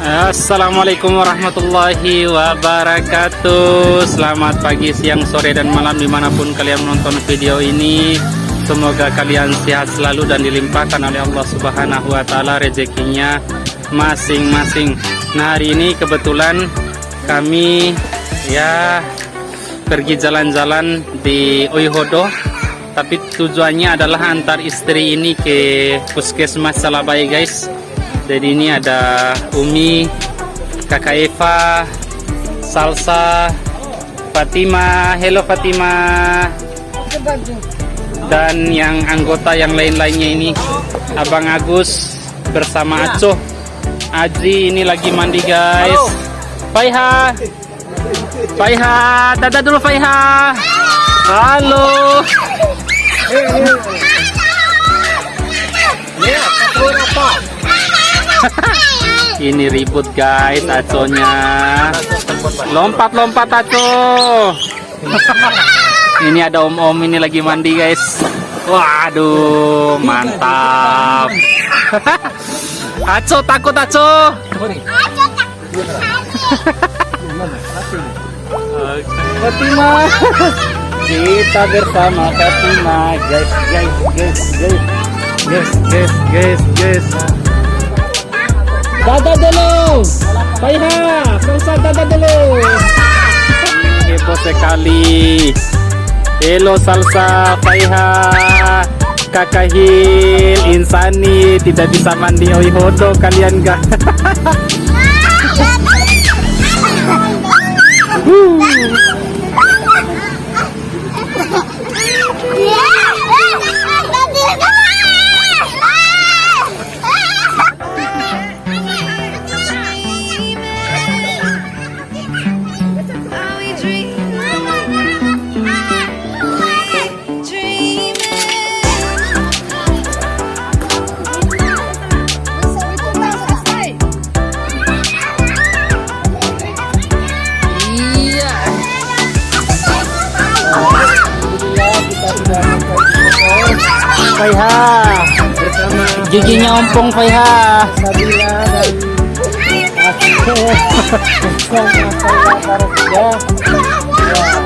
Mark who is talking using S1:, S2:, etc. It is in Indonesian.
S1: Assalamualaikum warahmatullahi wabarakatuh. Selamat pagi, siang, sore, dan malam dimanapun kalian menonton video ini. Semoga kalian sehat selalu dan dilimpahkan oleh Allah Subhanahu wa Ta'ala rezekinya masing-masing. Nah, hari ini kebetulan kami pergi jalan-jalan di Oihodo, tapi tujuannya adalah antar istri ini ke Puskesmas Salabai, guys. Jadi ini ada Umi, Kakak Eva, Salsa, Fatima, hello Fatima, dan yang anggota yang lain-lainnya ini Abang Agus bersama Aco. Aji ini lagi mandi, guys. Faiha, Faiha, dadah dulu Faiha. Halo. Ini ribut, guys, Aconya. Lompat-lompat Aco. Ini ada om-om ini lagi mandi, guys. Waduh, mantap. Aco takut, Aco. Fatima. Kita bersama Fatima, guys. Dadah dulu, Faiha, Salsa, dadah dulu. Heboh sekali. Hello Salsa, Faiha, Kakak Hil, Insani tidak bisa mandi Oihodo kalian gak? Faiha bersama giginya ompong Faiha. Sabila dan Aco bersama Faiha.